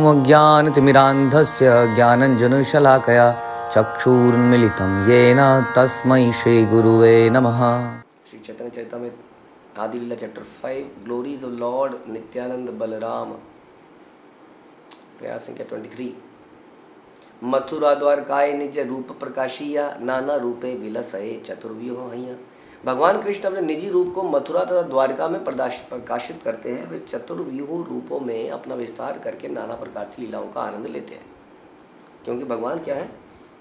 अज्ञानतिमिरान्धस्य ज्ञानञ्जनशलाकया चक्षुरुन्मीलितं येन तस्मै श्रीगुरुवे नमः। Shri Chaitanya Charitamrita Adi Lila chapter 5 glories of lord Nityananda Balaram, प्रयास संख्या 23। मथुरा द्वारकाय निज रूप प्रकाशिया, नाना रूपे विलसए चतुर्व्यूह हैया। भगवान कृष्ण अपने निजी रूप को मथुरा तथा द्वारका में प्रकाशित करते हैं। वे चतुर्व्यूह रूपों में अपना विस्तार करके नाना प्रकार से लीलाओं का आनंद लेते हैं, क्योंकि भगवान क्या है?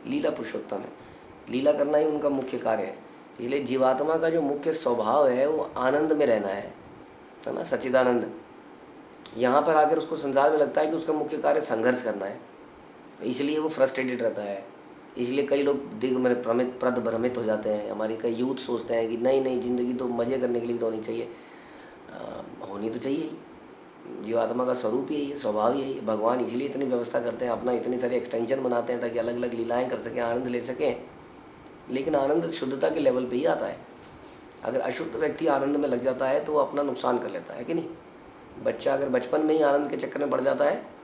लीला पुरुषोत्तम है। लीला करना ही उनका मुख्य कार्य है। इसलिए जीवात्मा का जो मुख्य स्वभाव है वो आनंद में रहना है ना, सच्चिदानंद। यहाँ पर आकर उसको संसार में लगता है कि उसका मुख्य कार्य संघर्ष करना है, तो इसलिए वो फ्रस्ट्रेटेड रहता है। इसलिए कई लोग भ्रमित हो जाते हैं। हमारी कई यूथ सोचते हैं कि नहीं नहीं, ज़िंदगी तो मज़े करने के लिए तो होनी चाहिए। होनी तो चाहिए ही। जीवात्मा का स्वरूप यही है, स्वभाव यही है। भगवान इसलिए इतनी व्यवस्था करते हैं, अपना इतनी सारी एक्सटेंशन बनाते हैं ताकि अलग अलग लीलाएँ कर सकें, आनंद ले सकें। लेकिन आनंद शुद्धता के लेवल पे ही आता है। अगर अशुद्ध व्यक्ति आनंद में लग जाता है तो वो अपना नुकसान कर लेता है कि नहीं। बच्चा अगर बचपन में ही आनंद के चक्कर में पड़ जाता है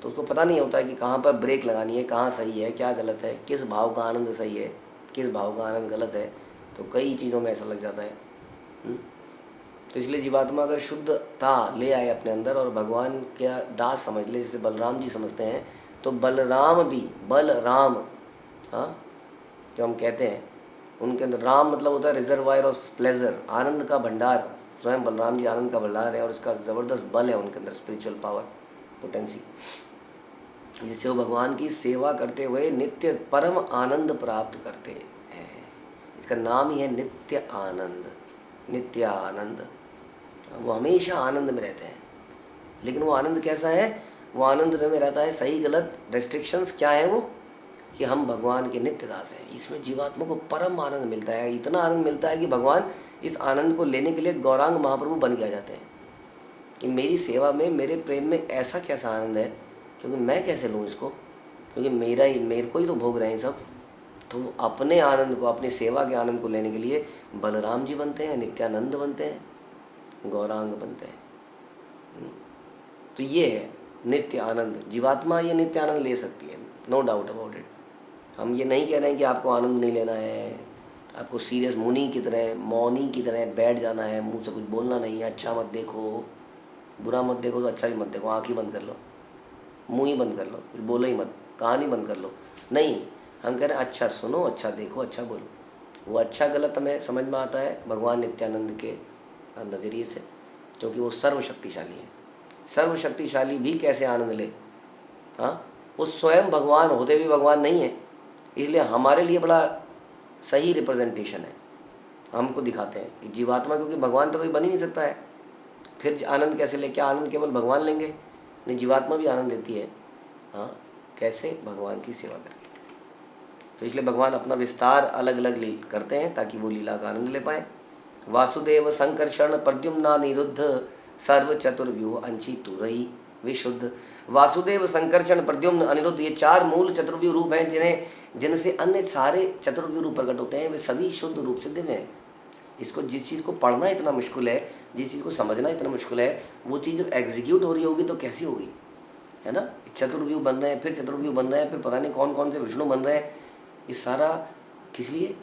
तो उसको पता नहीं होता है कि कहाँ पर ब्रेक लगानी है, कहाँ सही है, क्या गलत है, किस भाव का आनंद सही है, किस भाव का आनंद गलत है। तो कई चीज़ों में ऐसा लग जाता है। तो इसलिए जीवात्मा अगर शुद्धता ले आए अपने अंदर और भगवान क्या दास समझ ले, जिसे बलराम जी समझते हैं, तो बलराम भी बलराम, हाँ, जो हम कहते हैं उनके अंदर राम मतलब होता है रिजर्वायर ऑफ प्लेजर, आनंद का भंडार। स्वयं बलराम जी आनंद का भंडार है और इसका ज़बरदस्त बल है उनके अंदर, स्पिरिचुअल पावर, पोटेंसी, जिससे वो भगवान की सेवा करते हुए नित्य परम आनंद प्राप्त करते हैं। इसका नाम ही है नित्य आनंद। नित्य आनंद, वो हमेशा आनंद में रहते हैं। लेकिन वो आनंद कैसा है? वो आनंद में रहता है सही गलत, रेस्ट्रिक्शंस क्या है वो, कि हम भगवान के नित्य दास हैं। इसमें जीवात्मा को परम आनंद मिलता है। इतना आनंद मिलता है कि भगवान इस आनंद को लेने के लिए गौरांग महाप्रभु बन के आ जाते हैं कि मेरी सेवा में, मेरे प्रेम में ऐसा कैसा आनंद है, क्योंकि मैं कैसे लूँ इसको, क्योंकि मेरे को ही तो भोग रहे हैं सब। तो अपने आनंद को, अपनी सेवा के आनंद को लेने के लिए बलराम जी बनते हैं, नित्यानंद बनते हैं, गौरांग बनते हैं। तो ये है नित्य आनंद। जीवात्मा ये नित्य आनंद ले सकती है, नो डाउट अबाउट इट। हम ये नहीं कह रहे हैं कि आपको आनंद नहीं लेना है, आपको सीरियस मुनि की तरह, मौनी की तरह बैठ जाना है, मुंह से कुछ बोलना नहीं है, अच्छा मत देखो, बुरा मत देखो तो अच्छा भी मत देखो, आँख ही बंद कर लो, मुंह ही बंद कर लो, कुछ बोलो ही मत, कहानी बंद कर लो। नहीं, हम कह रहे हैं अच्छा सुनो, अच्छा देखो, अच्छा बोलो। वो अच्छा गलत हमें समझ में आता है भगवान नित्यानंद के नज़रिए से, क्योंकि वो सर्वशक्तिशाली है। सर्वशक्तिशाली भी कैसे आनंद ले? हाँ, वो स्वयं भगवान होते भी भगवान नहीं है, इसलिए हमारे लिए बड़ा सही रिप्रेजेंटेशन है। हमको दिखाते हैं कि जीवात्मा, क्योंकि भगवान तो कोई बन ही नहीं सकता है, फिर आनंद कैसे ले? क्या आनंद केवल भगवान लेंगे? नहीं, जीवात्मा भी आनंद लेती है। हाँ, कैसे? भगवान की सेवा करके। तो इसलिए भगवान अपना विस्तार अलग अलग करते हैं ताकि वो लीला का आनंद ले पाए। वासुदेव संकर्षण प्रद्युम्ना निरुद्ध सर्व चतुर्व्यूह अंशी तुरई विशुद्ध। वासुदेव संकर्षण प्रद्युम्न अनिरुद्ध, ये चार मूल चतुर्व्यूह रूप हैं जिनसे अन्य सारे चतुर्व्यूह रूप प्रकट होते हैं। वे सभी शुद्ध रूप से दिव्य हैं। इसको, जिस चीज़ को पढ़ना इतना मुश्किल है, जिस चीज़ को समझना इतना मुश्किल है, वो चीज़ जब एग्जीक्यूट हो रही होगी तो कैसी होगी, है ना। चतुर्व्यूह बन रहे हैं, फिर चतुर्व्यूह बन रहे हैं, फिर पता नहीं कौन कौन से विष्णु बन रहे हैं। ये सारा किस लिए?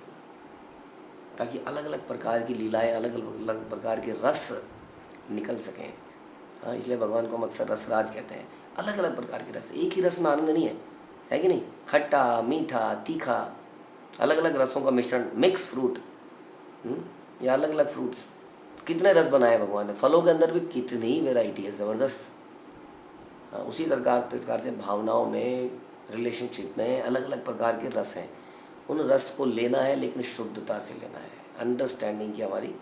ताकि अलग अलग प्रकार की लीलाएं, अलग अलग प्रकार के रस निकल सकें। हाँ, इसलिए भगवान को हम अक्सर रसराज कहते हैं। अलग अलग प्रकार के रस, एक ही रस में आनंद नहीं है कि नहीं। खट्टा, मीठा, तीखा, अलग अलग रसों का मिश्रण, मिक्स फ्रूट, या अलग अलग फ्रूट्स। कितने रस बनाए भगवान ने। फलों के अंदर भी कितनी वैरायटी है, ज़बरदस्त। हाँ, उसी प्रकार से भावनाओं में, रिलेशनशिप में अलग अलग प्रकार के रस हैं। उन रस को लेना है, लेकिन शुद्धता से लेना है। अंडरस्टैंडिंग की हमारी,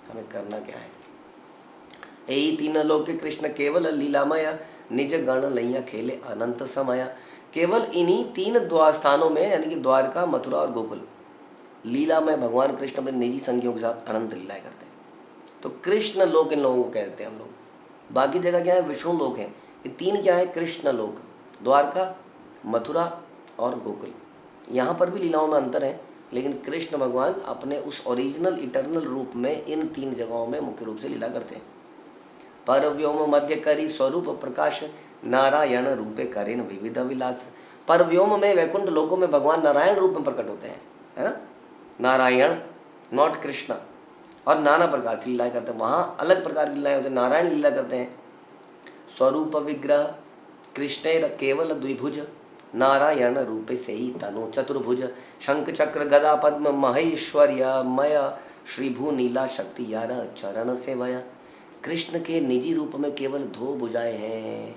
हमें करना क्या है। यही तीन लोक के कृष्ण केवल लीलामया, निज गण लैया खेले अनंत समया। केवल इन्हीं तीन स्थानों में, यानी कि द्वारका, मथुरा और गोकुल, लीला में भगवान कृष्ण अपने निजी संगियों के साथ अनंत लीलाएं करते हैं। तो कृष्ण लोक इन लोगों को कहते हैं हम लोग। बाकी जगह क्या है? विष्णु लोक है। ये तीन क्या है? कृष्ण लोक, द्वारका, मथुरा और गोकुल। यहाँ पर भी लीलाओं में अंतर है, लेकिन कृष्ण भगवान अपने उस ओरिजिनल इटर्नल रूप में इन तीन जगहों में मुख्य रूप से लीला करते हैं। पर व्योम मध्य करी स्वरूप प्रकाश, नारायण रूपे करेन विविध विलास। पर व्योम में वैकुंठ लोकों में भगवान नारायण रूप में प्रकट होते हैं, है ना, नारायण, नॉट कृष्ण। और नाना प्रकार की लीलाएं करते हैं, वहाँ अलग प्रकार की लीलाएं होती हैं, नारायण लीला करते हैं। स्वरूप विग्रह कृष्ण केवल द्विभुज, नारायण रूपे से ही तनु चतुर्भुज। शंख चक्र गदा पद्म महेश्वर्य मय, श्रीभू नीला शक्ति यार चरण सेवया। कृष्ण के निजी रूप में केवल 2 भुजाएं हैं,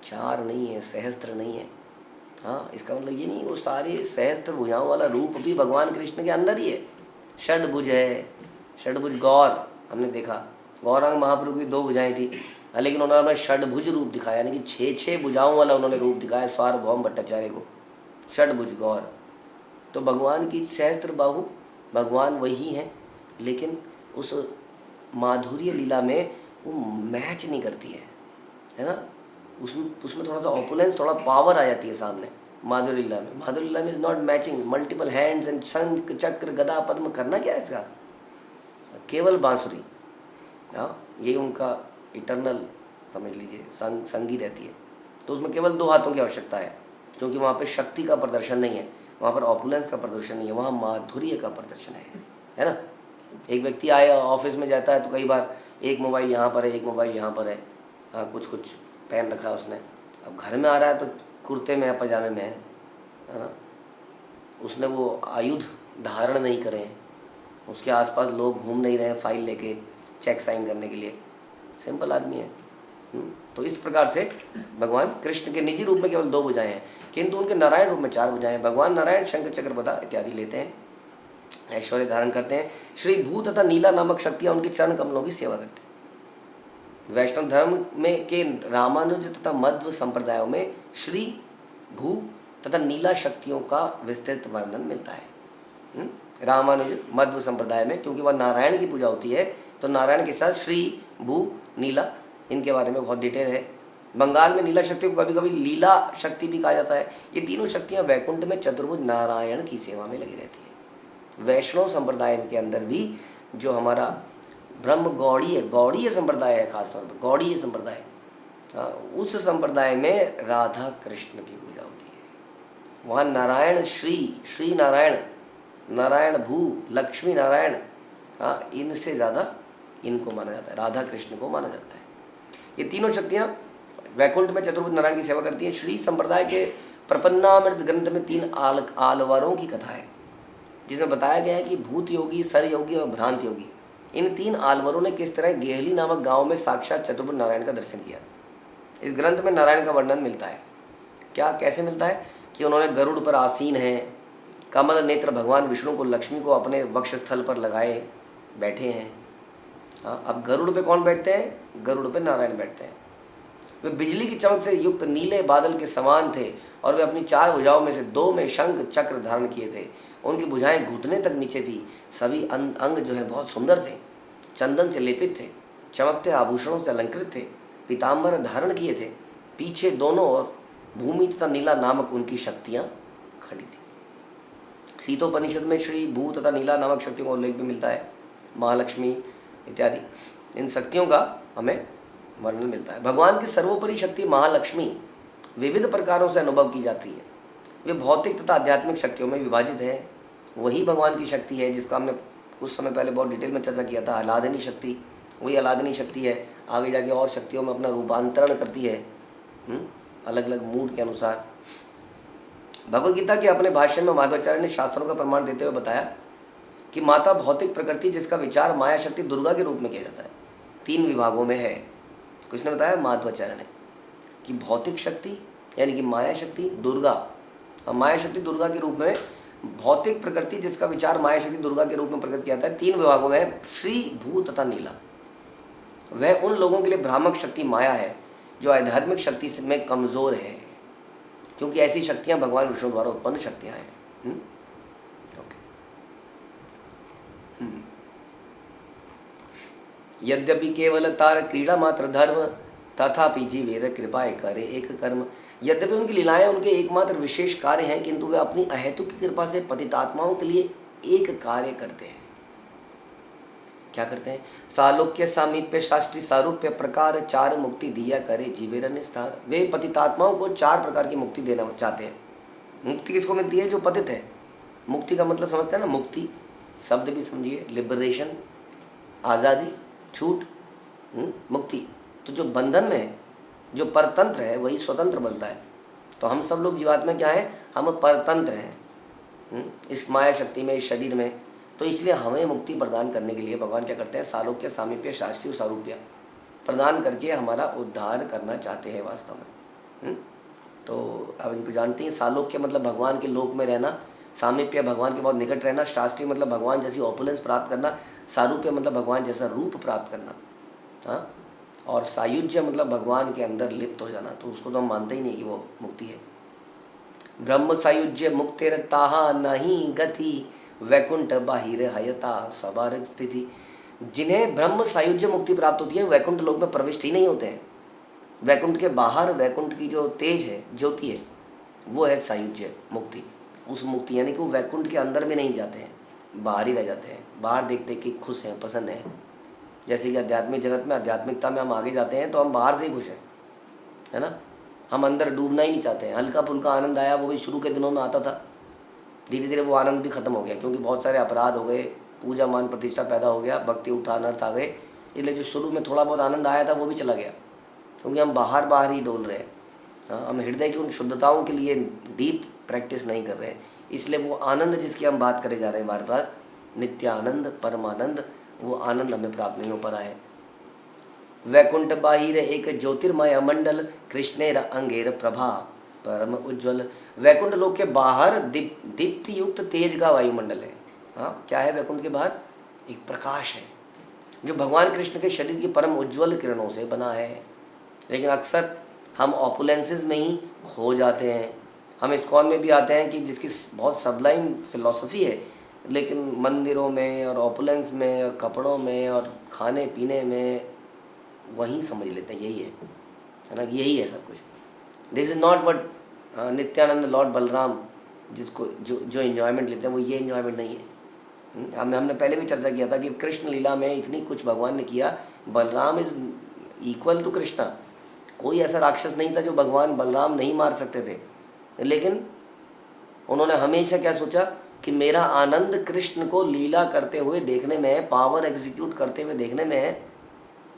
4 नहीं है, सहस्त्र नहीं है। हाँ, इसका मतलब ये नहीं वो सारे सहस्त्र भुजाओं वाला रूप भी भगवान कृष्ण के अंदर ही है। षडभुज है, षडभुज गौर, हमने देखा गौरांग महाप्रभु की 2 भुजाएं थी, लेकिन उन्होंने षडभुज रूप दिखाया, यानी कि 6 भुजाओं वाला उन्होंने रूप दिखाया सार्वभौम भट्टाचार्य को, षडभुज गौर। तो भगवान की सहस्त्र बाहु भगवान वही हैं, लेकिन उस माधुर्य लीला में वो मैच नहीं करती है ना, उसमें थोड़ा सा ऑपुलेंस, थोड़ा पावर आ जाती है सामने माधुर्य लीला में। माधुर्य लीला में is not matching multiple hands and शंख चक्र गदा पद्म, करना क्या है इसका, केवल बांसुरी। हाँ, ये उनका इटर्नल समझ लीजिए संगी रहती है। तो उसमें केवल 2 हाथों की आवश्यकता है, क्योंकि वहाँ पे शक्ति का प्रदर्शन नहीं है, वहाँ पर ऑपुलेंस का प्रदर्शन नहीं है, वहाँ माधुर्य का प्रदर्शन है ना। एक व्यक्ति आया ऑफिस में जाता है तो कई बार एक मोबाइल यहाँ पर है, एक मोबाइल यहाँ पर है, हाँ कुछ पहन रखा है उसने। अब घर में आ रहा है तो कुर्ते में है, पजामे में है ना, उसने वो आयुध धारण नहीं करे हैं, उसके आसपास लोग घूम नहीं रहे हैं फाइल लेके चेक साइन करने के लिए, सिंपल आदमी है। तो इस प्रकार से भगवान कृष्ण के निजी रूप में केवल 2 भुजाएं हैं, किंतु उनके नारायण रूप में 4 भुजाएं हैं। भगवान नारायण शंख चक्र गदा इत्यादि लेते हैं, ऐश्वर्य धारण करते हैं। श्री भू तथा नीला नामक शक्तियां उनके चरण कमलों की सेवा करते हैं। वैष्णव धर्म में के रामानुज तथा मध्व संप्रदायों में श्री भू तथा नीला शक्तियों का विस्तृत वर्णन मिलता है। रामानुज मध्व संप्रदाय में, क्योंकि वह नारायण की पूजा होती है, तो नारायण के साथ श्री भू नीला इनके बारे में बहुत डिटेल है। बंगाल में नीला शक्ति को कभी कभी लीला शक्ति भी कहा जाता है। ये तीनों शक्तियां वैकुंठ में चतुर्भुज नारायण की सेवा में लगी रहती है। वैष्णव संप्रदाय के अंदर भी जो हमारा ब्रह्म गौड़ीय संप्रदाय है, खासतौर पर गौड़ीय संप्रदाय, उस संप्रदाय में राधा कृष्ण की पूजा होती है। वहाँ नारायण श्री नारायण, नारायण भू, लक्ष्मी नारायण, हाँ इनसे ज़्यादा इनको माना जाता है, राधा कृष्ण को माना जाता है। ये तीनों शक्तियाँ वैकुंठ में चतुर्भुज नारायण की सेवा करती हैं। श्री संप्रदाय के प्रपन्नामृत ग्रंथ में 3 आलवरों की कथा है, जिसमें बताया गया है कि भूत योगी, सर योगी और भ्रांत योगी, इन 3 आलवरों ने किस तरह गेहली नामक गांव में साक्षात चतुर्भुज नारायण का दर्शन किया। इस ग्रंथ में नारायण का वर्णन मिलता है। क्या कैसे मिलता है कि उन्होंने गरुड़ पर आसीन हैं, कमल नेत्र भगवान विष्णु को, लक्ष्मी को अपने वक्षस्थल पर लगाए बैठे हैं। हाँ, अब गरुड़ पे कौन बैठते हैं? गरुड़ पे नारायण बैठते हैं। वे बिजली की चमक से युक्त नीले बादल के समान थे और वे अपनी 4 भुजाओं में से 2 में शंख चक्र धारण किए थे। उनकी भुजाएं घुटने तक नीचे थी। सभी अंग जो है बहुत सुंदर थे, चंदन से लेपित थे, चमकते आभूषणों से अलंकृत थे, पीताम्बर धारण किए थे। पीछे दोनों ओर भूमि तथा नीला नामक उनकी शक्तियाँ खड़ी थी। सीतोपनिषद में श्री भू तथा नीला नामक शक्तियों का उल्लेख भी मिलता है। महालक्ष्मी इत्यादि इन शक्तियों का हमें वर्णन मिलता है। भगवान की सर्वोपरि शक्ति महालक्ष्मी विविध प्रकारों से अनुभव की जाती है। वे भौतिक तथा आध्यात्मिक शक्तियों में विभाजित है। वही भगवान की शक्ति है जिसका हमने कुछ समय पहले बहुत डिटेल में चर्चा किया था, आह्लादनी शक्ति। वही आह्लादनी शक्ति है, आगे जाके और शक्तियों में अपना रूपांतरण करती है अलग अलग मूड के अनुसार। भगवद गीता के अपने भाष्य में माधवाचार्य ने शास्त्रों का प्रमाण देते हुए बताया कि माता भौतिक प्रकृति जिसका विचार माया शक्ति दुर्गा के रूप में किया जाता है, 3 विभागों में है। किसने बताया? माधवाचार्य ने, कि भौतिक शक्ति यानी कि माया शक्ति दुर्गा, माया शक्ति दुर्गा के रूप में, भौतिक प्रकृति जिसका विचार माया शक्ति दुर्गा के रूप में प्रकट किया जाता है, 3 विभागों में है, श्री भू तथा नीला। वह उन लोगों के लिए भ्रामक शक्ति माया है जो आध्यात्मिक शक्ति में कमजोर है, क्योंकि ऐसी शक्तियां भगवान विष्णु द्वारा उत्पन्न शक्तियां हैं। यद्यपि केवल तार क्रीड़ा मात्र धर्म तथापि जीवेर कृपाए करे एक कर्म। यद्यपि उनकी लीलाएं उनके एकमात्र विशेष कार्य हैं, किंतु वे अपनी अहेतुक की कृपा से पतितात्माओं के लिए एक कार्य करते हैं। क्या करते हैं? सालोक्य सामीप्य शास्त्री सारूप्य प्रकार चार मुक्ति दिया करे जीवेर निस्तार। वे पतितात्माओं को 4 प्रकार की मुक्ति देना चाहते हैं। मुक्ति किसको मिलती है? जो पतित है। मुक्ति का मतलब समझते हैं ना? मुक्ति शब्द भी समझिए, लिबरेशन, आज़ादी, छूट, मुक्ति। तो जो बंधन में है, जो परतंत्र है, वही स्वतंत्र बनता है। तो हम सब लोग जीवात्मा क्या है? हम परतंत्र हैं इस माया शक्ति में, इस शरीर में। तो इसलिए हमें मुक्ति प्रदान करने के लिए भगवान क्या करते हैं? सालोक्य सामीप्य शास्त्रीय सारूप्य प्रदान करके हमारा उद्धार करना चाहते हैं वास्तव में। तो अब इनको जानते हैं, सालोक्य मतलब भगवान के लोक में रहना, सामीप्य भगवान के बहुत निकट रहना, शास्त्रीय मतलब भगवान जैसी ऑपुलेंस प्राप्त करना, सारूप्य मतलब भगवान जैसा रूप प्राप्त करना, हाँ, और सायुज्य मतलब भगवान के अंदर लिप्त हो जाना। तो उसको तो हम मानते ही नहीं कि वो मुक्ति है। ब्रह्म सायुज्य मुक्तिरताहा नहीं गति वैकुंठ बाहिर हयता सबारक स्थिति। जिन्हें ब्रह्म सायुज्य मुक्ति प्राप्त होती है वैकुंठ लोक में प्रविष्ट ही नहीं होते हैं। वैकुंठ के बाहर वैकुंठ की जो तेज है, ज्योति है, वो है सायुज्य मुक्ति। उस मुक्ति यानी कि वो वैकुंठ के अंदर भी नहीं जाते हैं, बाहर ही रह जाते हैं। बाहर देख देख के खुश हैं, पसंद हैं। जैसे कि आध्यात्मिक जगत में, आध्यात्मिकता में हम आगे जाते हैं तो हम बाहर से ही खुश हैं, है ना। हम अंदर डूबना ही नहीं चाहते हैं। हल्का फुल्का आनंद आया, वो भी शुरू के दिनों में आता था, धीरे धीरे वो आनंद भी खत्म हो गया, क्योंकि बहुत सारे अपराध हो गए, पूजा मान प्रतिष्ठा पैदा हो गया, भक्ति उठान अर्थ आ गए। इसलिए जो शुरू में थोड़ा बहुत आनंद आया था वो भी चला गया, क्योंकि हम बाहर बाहर ही डोल रहे हैं। हाँ, हम हृदय की उन शुद्धताओं के लिए डीप प्रैक्टिस नहीं कर रहे हैं। इसलिए वो आनंद जिसकी हम बात करे जा रहे हैं बार बार, नित्य आनंद, परमानंद, वो आनंद हमें प्राप्त नहीं हो पा रहा है। वैकुंठ बाहिर एक ज्योतिर्मय मंडल कृष्णेर अंगेर प्रभा परम उज्ज्वल। वैकुंठ लोक के बाहर दीप्ति युक्त तेज का वायुमंडल है। हाँ, क्या है वैकुंठ के बाहर? एक प्रकाश है जो भगवान कृष्ण के शरीर की परम उज्ज्वल किरणों से बना है। लेकिन अक्सर हम ऑपुलेंसेस में ही खो जाते हैं। हम इस्कॉन में भी आते हैं कि जिसकी बहुत सबलाइन फिलॉसफी है, लेकिन मंदिरों में और ऑपुलेंस में और कपड़ों में और खाने पीने में वही समझ लेते हैं यही है ना, यही है सब कुछ। This is not what Nityanand Lord Balram जिसको जो इन्जॉयमेंट लेते हैं, वो ये इन्जॉयमेंट नहीं है। हमने पहले भी चर्चा किया था कि कृष्ण लीला में इतनी कुछ भगवान ने किया। Balram is equal to Krishna. कोई ऐसा राक्षस नहीं था जो भगवान बलराम नहीं मार सकते थे, लेकिन उन्होंने हमेशा क्या सोचा कि मेरा आनंद कृष्ण को लीला करते हुए देखने में है, पावर एग्जीक्यूट करते हुए देखने में है।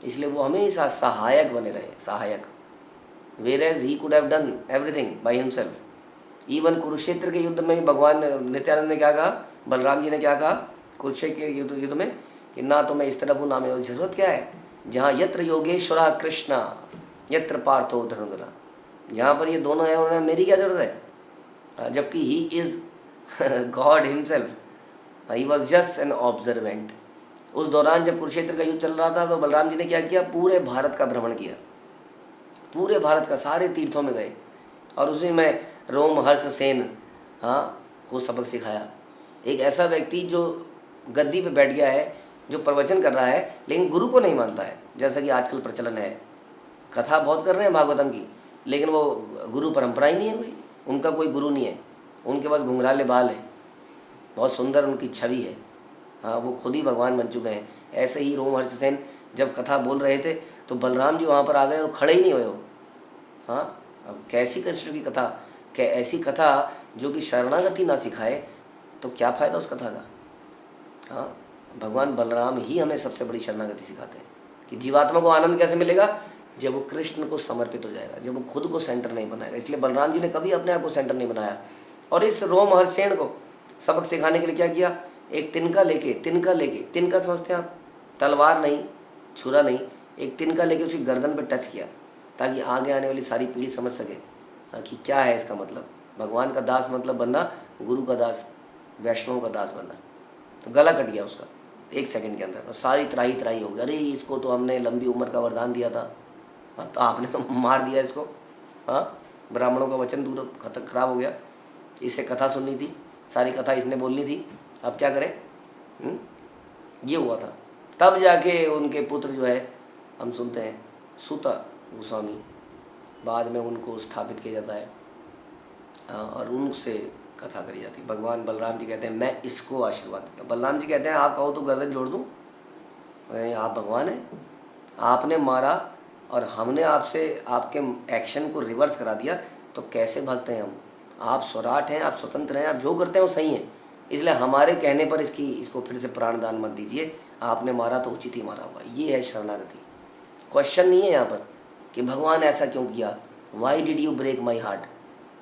इसलिए वो हमेशा सहायक बने रहे, सहायक। whereas he could have done everything by himself। Even Kurukshetra के युद्ध में भी भगवान नित्यानंद ने क्या कहा, बलराम जी ने क्या कहा कुरुक्षेत्र के युद्ध में, कि ना तो मैं इस तरफ हूँ ना मैं, जरूरत क्या है? जहाँ यत्र योगेश्वरा कृष्णा यत्र पार्थो धनुर्धरा, जहाँ पर ये दोनों है उन्होंने मेरी क्या जरूरत है? जबकि he is God himself, he was just an observant. उस दौरान जब कुरुक्षेत्र का युद्ध चल रहा था तो बलराम जी ने क्या किया? पूरे भारत का भ्रमण किया, पूरे भारत का, सारे तीर्थों में गए और उसी में रोम हर्ष सेन, हाँ, को सबक सिखाया। एक ऐसा व्यक्ति जो गद्दी पे बैठ गया है, जो प्रवचन कर रहा है, लेकिन गुरु को नहीं मानता है, जैसा कि आजकल प्रचलन है। कथा बहुत कर रहे हैं भागवतम की, लेकिन वो गुरु परंपरा ही नहीं है कोई, उनका कोई गुरु नहीं है। उनके पास घुंघराले बाल है, बहुत सुंदर उनकी छवि है, हाँ, वो खुद ही भगवान बन चुके हैं। ऐसे ही रोम हर्ष सेन जब कथा बोल रहे थे तो बलराम जी वहाँ पर आ गए और खड़े ही नहीं हुए हो। हाँ, अब कैसी कृष्ण की कथा, क्या ऐसी कथा जो कि शरणागति ना सिखाए, तो क्या फ़ायदा उस कथा का? हाँ, भगवान बलराम ही हमें सबसे बड़ी शरणागति सिखाते हैं कि जीवात्मा को आनंद कैसे मिलेगा? जब वो कृष्ण को समर्पित हो जाएगा, जब वो खुद को सेंटर नहीं बनाएगा। इसलिए बलराम जी ने कभी अपने आप को सेंटर नहीं बनाया। और इस रोम हर्षेण को सबक सिखाने के लिए क्या किया? एक तिनका लेके, तिनका समझते हैं आप? तलवार नहीं, छुरा नहीं, एक तिनका लेके उसकी गर्दन पे टच किया, ताकि आगे आने वाली सारी पीढ़ी समझ सके कि क्या है इसका मतलब। भगवान का दास मतलब बनना, गुरु का दास, वैष्णव का दास बनना। तो गला कट गया उसका 1 सेकंड के अंदर, और सारी त्राही त्राही हो गई। अरे इसको तो हमने लंबी उम्र का वरदान दिया था, हाँ, तो आपने तो मार दिया इसको। हाँ, ब्राह्मणों का वचन दूर खराब हो गया। इससे कथा सुननी थी, सारी कथा इसने बोलनी थी, अब क्या करें? ये हुआ था। तब जाके उनके पुत्र जो है, हम सुनते हैं सूता गोस्वामी, बाद में उनको स्थापित किया जाता है और उनसे कथा करी जाती है। भगवान बलराम जी कहते हैं मैं इसको आशीर्वाद देता हूँ। बलराम जी कहते हैं आप कहो तो गर्दन जोड़ दूँ, आप भगवान हैं, आपने मारा और हमने आपसे आपके एक्शन को रिवर्स करा दिया, तो कैसे भक्त हैं हम? आप स्वराट हैं, आप स्वतंत्र हैं, आप जो करते हैं वो सही है, इसलिए हमारे कहने पर इसको फिर से प्राणदान मत दीजिए, आपने मारा तो उचित ही मारा होगा। ये है शरणागति। क्वेश्चन नहीं है यहाँ पर कि भगवान ऐसा क्यों किया, why did you break my heart.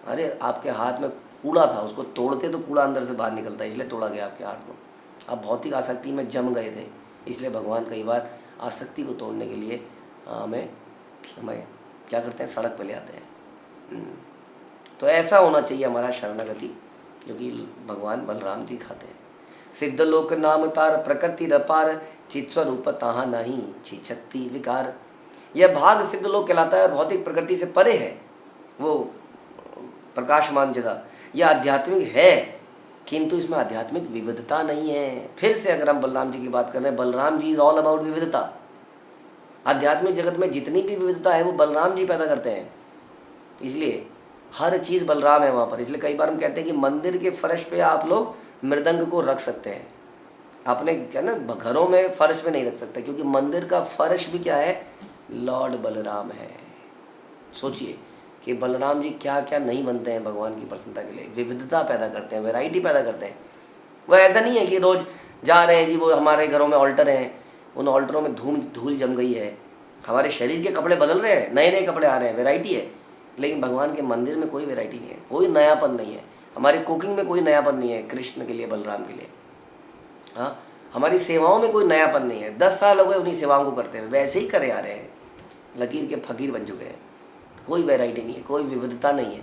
अरे आपके हाथ में कूड़ा था, उसको तोड़ते तो कूड़ा अंदर से बाहर निकलता है, इसलिए तोड़ा गया आपके हाथ को। आप भौतिक आसक्ति में जम गए थे, इसलिए भगवान कई बार आसक्ति को तोड़ने के लिए हमें क्या करते हैं, सड़क पर ले आते हैं। तो ऐसा होना चाहिए हमारा शरणागति, जो कि भगवान बलराम जी खाते हैं। सिद्ध लोक नाम तार प्रकृति रपार, चित स्वरूप ताहा नहीं छिछत्ती विकार। यह भाग सिद्ध लोक कहलाता है और भौतिक प्रकृति से परे है, वो प्रकाशमान जगह। यह आध्यात्मिक है, किंतु इसमें आध्यात्मिक विविधता नहीं है। फिर से अगर हम बलराम जी की बात कर रहे हैं, Balram ji is all about विविधता। आध्यात्मिक जगत में जितनी भी विविधता है वो बलराम जी पैदा करते हैं, इसलिए हर चीज़ बलराम है वहाँ पर। इसलिए कई बार हम कहते हैं कि मंदिर के फर्श पे आप लोग मृदंग को रख सकते हैं, अपने क्या ना घरों में फर्श पे नहीं रख सकते, क्योंकि मंदिर का फर्श भी क्या है, लॉर्ड बलराम है। सोचिए कि बलराम जी क्या क्या नहीं बनते हैं भगवान की प्रसन्नता के लिए, विविधता पैदा करते हैं, वैरायटी पैदा करते हैं। वह ऐसा नहीं है कि रोज जा रहे हैं जी, वो हमारे घरों में ऑल्टर हैं, उन ऑल्टरों में धूल जम गई है, हमारे शरीर के कपड़े बदल रहे हैं, नए नए कपड़े आ रहे हैं, वैरायटी है। लेकिन भगवान के मंदिर में कोई वैरायटी नहीं है, कोई नयापन नहीं है। हमारी कुकिंग में कोई नयापन नहीं है कृष्ण के लिए, बलराम के लिए। हाँ, हमारी सेवाओं में कोई नयापन नहीं है। 10 साल हो गए उन्हीं सेवाओं को करते हुए, वैसे ही करे आ रहे हैं, लकीर के फकीर बन चुके हैं। कोई वैरायटी नहीं है, कोई विविधता नहीं है।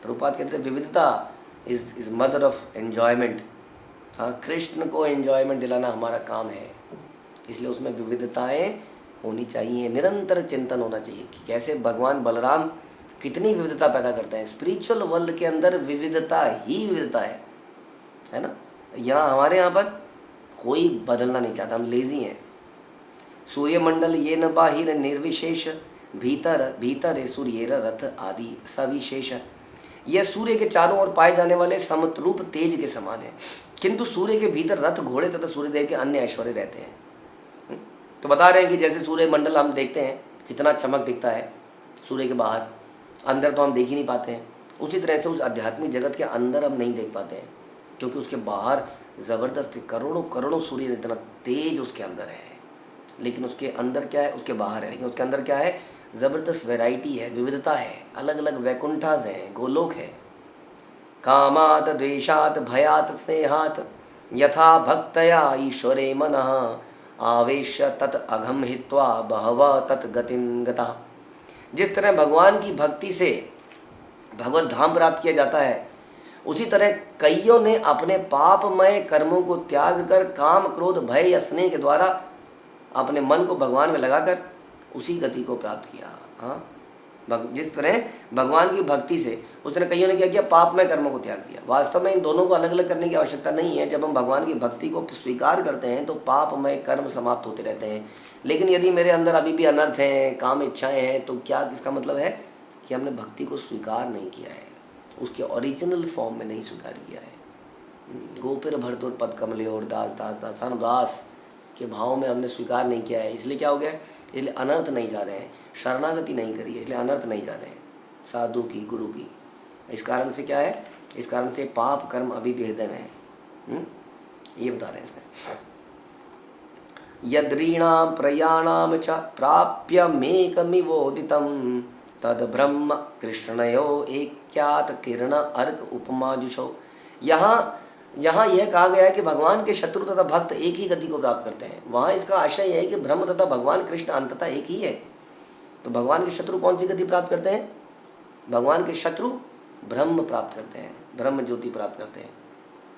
प्रभुपाद कहते हैं विविधता इज मदर ऑफ एन्जॉयमेंट। हाँ, कृष्ण को एन्जॉयमेंट दिलाना हमारा काम है, इसलिए उसमें विविधताएं होनी चाहिए, निरंतर चिंतन होना चाहिए कि कैसे भगवान बलराम कितनी विविधता पैदा करते हैं। स्पिरिचुअल वर्ल्ड के अंदर विविधता ही विविधता है ना। यहाँ हमारे यहाँ पर कोई बदलना नहीं चाहता, हम लेजी हैं। सूर्यमंडल ये न बाहिर निर्विशेष, भीतर भीतर सूर्य रथ आदि सविशेष। यह सूर्य के चारों ओर पाए जाने वाले समरूप तेज के समान है, किंतु सूर्य के भीतर रथ, घोड़े तथा सूर्यदेव के अन्य ऐश्वर्य रहते हैं। तो बता रहे हैं कि जैसे सूर्य मंडल हम देखते हैं कितना चमक दिखता है सूर्य के बाहर, अंदर तो हम देख ही नहीं पाते हैं, उसी तरह से उस आध्यात्मिक जगत के अंदर हम नहीं देख पाते हैं, क्योंकि उसके बाहर ज़बरदस्त करोड़ों करोड़ों सूर्य जितना तेज उसके अंदर है। लेकिन उसके अंदर क्या है, उसके बाहर है, लेकिन उसके अंदर क्या है, ज़बरदस्त वैरायटी है, विविधता है, अलग अलग वैकुंठास हैं, गोलोक है। कामात द्वेषात भयात स्नेहात यथा भक्तया ईश्वरे मनः, आवेश तत् अघम हित्वा बहव तत् गतिम गता। जिस तरह भगवान की भक्ति से भगवत धाम प्राप्त किया जाता है, उसी तरह कईयों ने अपने पापमय कर्मों को त्याग कर काम क्रोध भय या स्नेह के द्वारा अपने मन को भगवान में लगाकर उसी गति को प्राप्त किया। हाँ, जिस तरह भगवान की भक्ति से उस तरह कईयों ने क्या किया, पापमय कर्मों को त्याग दिया। वास्तव में इन दोनों को अलग अलग करने की आवश्यकता नहीं है। जब हम भगवान की भक्ति को स्वीकार करते हैं तो पापमय कर्म समाप्त होते रहते हैं। लेकिन यदि मेरे अंदर अभी भी अनर्थ हैं, काम इच्छाएं हैं, तो क्या इसका मतलब है कि हमने भक्ति को स्वीकार नहीं किया है, उसके ओरिजिनल फॉर्म में नहीं स्वीकार किया है। गोपिर भरतुर पद कमलियोर दास दास दासान दास के भाव में हमने स्वीकार नहीं किया है, इसलिए क्या हो गया, इसलिए अनर्थ नहीं जा रहे हैं। शरणागति नहीं करी है, इसलिए अनर्थ नहीं जा रहे हैं साधु की, गुरु की। इस कारण से क्या है, इस कारण से पाप कर्म अभी भी हृदय में है। ये बता रहे हैं इसमें। यद्रीणाम प्रयाणाम च प्राप्यमेकमिवोदितं तद ब्रह्म कृष्णयो एक्यात किरण अर्क उपमाजुषो। यहाँ यह कहा गया है कि भगवान के शत्रु तथा भक्त एक ही गति को प्राप्त करते हैं। वहाँ इसका आशय है कि ब्रह्म तथा भगवान कृष्ण अंततः एक ही है। तो भगवान के शत्रु कौन सी गति प्राप्त करते हैं, भगवान के शत्रु ब्रह्म प्राप्त करते हैं, ब्रह्म ज्योति प्राप्त करते हैं।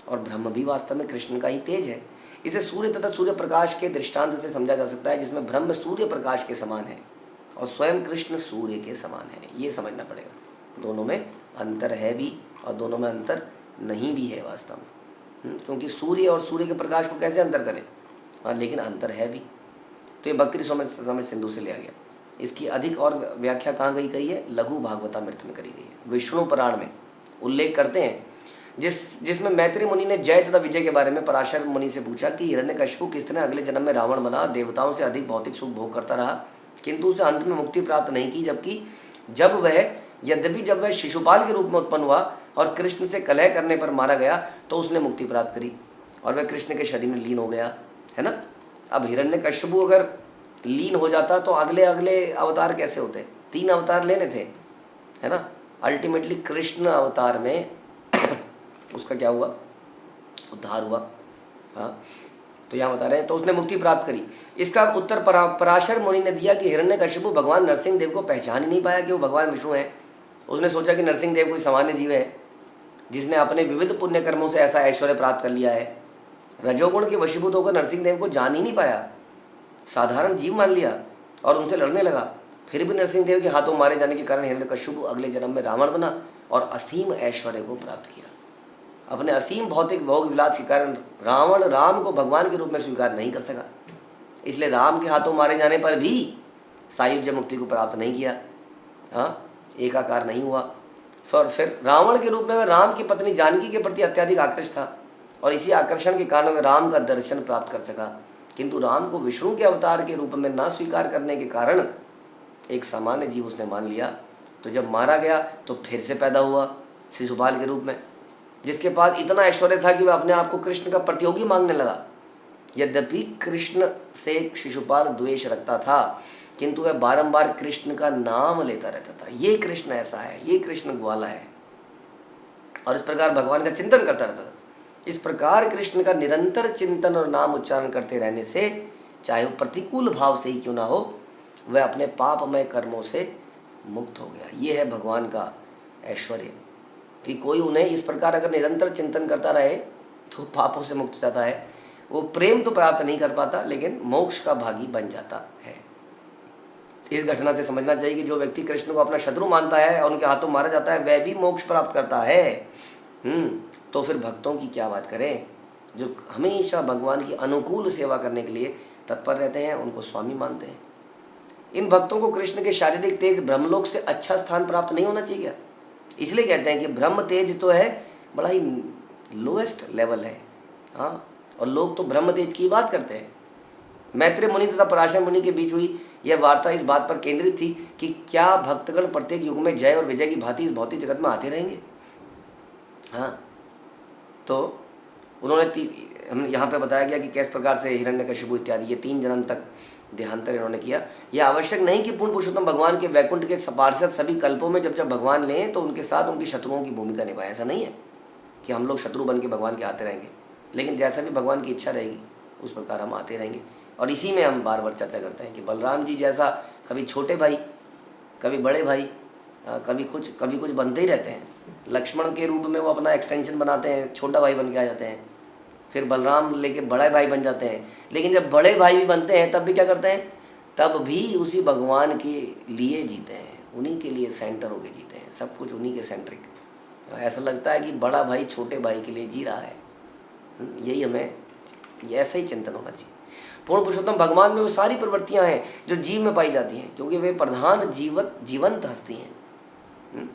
और ब्रह्म भी वास्तव में कृष्ण का ही तेज है। इसे सूर्य तथा सूर्य प्रकाश के दृष्टांत से समझा जा सकता है, जिसमें ब्रह्म सूर्य प्रकाश के समान है और स्वयं कृष्ण सूर्य के समान है। ये समझना पड़ेगा, दोनों में अंतर है भी और दोनों में अंतर नहीं भी है वास्तव में। क्योंकि सूर्य और सूर्य के प्रकाश को कैसे अंतर करें, हाँ, लेकिन अंतर है भी। तो ये भक्ति समझ सिंधु से लिया गया। इसकी अधिक और व्याख्या कहाँ गई है, लघु भागवतामृत में करी गई है। विष्णु पुराण में उल्लेख करते हैं जिसमें मैत्री मुनि ने जय तथा विजय के बारे में पराशर मुनि से पूछा कि हिरण्यकशिपु किस तरह अगले जन्म में रावण बना, देवताओं से अधिक भौतिक सुख भोग करता रहा, किंतु उसे अंत में मुक्ति प्राप्त नहीं की, जबकि जब वह शिशुपाल के रूप में उत्पन्न हुआ और कृष्ण से कलह करने पर मारा गया तो उसने मुक्ति प्राप्त करी और वह कृष्ण के शरीर में लीन हो गया, है ना। अब हिरण्यकशिपु अगर लीन हो जाता तो अगले अगले अवतार कैसे होते, 3 अवतार लेने थे, है ना। अल्टीमेटली कृष्ण अवतार में उसका क्या हुआ, उद्धार हुआ। हाँ, तो यहाँ बता रहे हैं तो उसने मुक्ति प्राप्त करी। इसका उत्तर पराशर मुनि ने दिया कि हिरण्यकशिपु भगवान नरसिंह देव को पहचान ही नहीं पाया कि वो भगवान विष्णु है। उसने सोचा कि नरसिंह देव कोई सामान्य जीव है जिसने अपने विविध पुण्य कर्मों से ऐसा ऐश्वर्य प्राप्त कर लिया है। रजोगुण के वशीभूत होकर नरसिंह देव को जान ही नहीं पाया, साधारण जीव मान लिया और उनसे लड़ने लगा। फिर भी नरसिंह देव के हाथों मारे जाने के कारण हिरण्यकशिपु अगले जन्म में रावण बना और असीम ऐश्वर्य को प्राप्त किया। अपने असीम भौतिक भोग विलास के कारण रावण राम को भगवान के रूप में स्वीकार नहीं कर सका, इसलिए राम के हाथों मारे जाने पर भी सायुज्य मुक्ति को प्राप्त नहीं किया। हाँ, एकाकार नहीं हुआ। फिर रावण के रूप में वह राम की पत्नी जानकी के प्रति अत्यधिक आकृष्ट था और इसी आकर्षण के कारण वह राम का दर्शन प्राप्त कर सका, किंतु राम को विष्णु के अवतार के रूप में ना स्वीकार करने के कारण एक सामान्य जीव उसने मान लिया। तो जब मारा गया तो फिर से पैदा हुआ शिशुपाल के रूप में, जिसके पास इतना ऐश्वर्य था कि वह अपने आप को कृष्ण का प्रतियोगी मांगने लगा। यद्यपि कृष्ण से शिशुपाल द्वेष रखता था, किंतु वह बारंबार कृष्ण का नाम लेता रहता था, ये कृष्ण ऐसा है, ये कृष्ण ग्वाला है, और इस प्रकार भगवान का चिंतन करता रहता था। इस प्रकार कृष्ण का निरंतर चिंतन और नाम उच्चारण करते रहने से, चाहे वो प्रतिकूल भाव से ही क्यों ना हो, वह अपने पापमय कर्मों से मुक्त हो गया। ये है भगवान का ऐश्वर्य कि कोई उन्हें इस प्रकार अगर निरंतर चिंतन करता रहे तो पापों से मुक्त जाता है। वो प्रेम तो प्राप्त नहीं कर पाता लेकिन मोक्ष का भागी बन जाता है। इस घटना से समझना चाहिए कि जो व्यक्ति कृष्ण को अपना शत्रु मानता है और उनके हाथों मारा जाता है वह भी मोक्ष प्राप्त करता है। तो फिर भक्तों की क्या बात करें, जो हमेशा भगवान की अनुकूल सेवा करने के लिए तत्पर रहते हैं, उनको स्वामी मानते हैं। इन भक्तों को कृष्ण के शारीरिक तेज ब्रह्मलोक से अच्छा स्थान प्राप्त नहीं होना चाहिए। इसलिए कहते हैं कि ब्रह्म तेज तो है बड़ा ही लोएस्ट लेवल है। हाँ, और लोग तो ब्रह्म तेज की बात करते हैं। मैत्री मुनि तथा पराशर मुनि के बीच हुई यह वार्ता इस बात पर केंद्रित थी कि क्या भक्तगण प्रत्येक युग में जय और विजय की भांति इस भौतिक जगत में आते रहेंगे। हाँ, तो उन्होंने हम यहाँ पे बताया गया कि किस प्रकार से हिरण्यकशिपु इत्यादि ये 3 जन्म तक देहांतर इन्होंने किया। यह आवश्यक नहीं कि पूर्ण पुरुषोत्तम भगवान के वैकुंठ के पार्षद सभी कल्पों में जब भगवान लें तो उनके साथ उनकी शत्रुओं की भूमिका निभाए। ऐसा नहीं है कि हम लोग शत्रु बन के भगवान के आते रहेंगे, लेकिन जैसा भी भगवान की इच्छा रहेगी उस प्रकार हम आते रहेंगे। और इसी में हम बार बार चर्चा करते हैं कि बलराम जी जैसा कभी छोटे भाई, कभी बड़े भाई, कभी कुछ बनते ही रहते हैं। लक्ष्मण के रूप में वो अपना एक्सटेंशन बनाते हैं, छोटा भाई बन के आ जाते हैं, फिर बलराम लेके बड़े भाई बन जाते हैं। लेकिन जब बड़े भाई भी बनते हैं तब भी क्या करते हैं, तब भी उसी भगवान के लिए जीते हैं, उन्हीं के लिए सेंटर होके जीते हैं, सब कुछ उन्हीं के सेंट्रिक। ऐसा लगता है कि बड़ा भाई छोटे भाई के लिए जी रहा है। यही हमें ऐसा ही चिंतन होना चाहिए। पूर्ण पुरुषोत्तम भगवान में वो सारी प्रवृत्तियां हैं जो जीव में पाई जाती हैं, क्योंकि वे प्रधान जीवंत हस्ती हैं।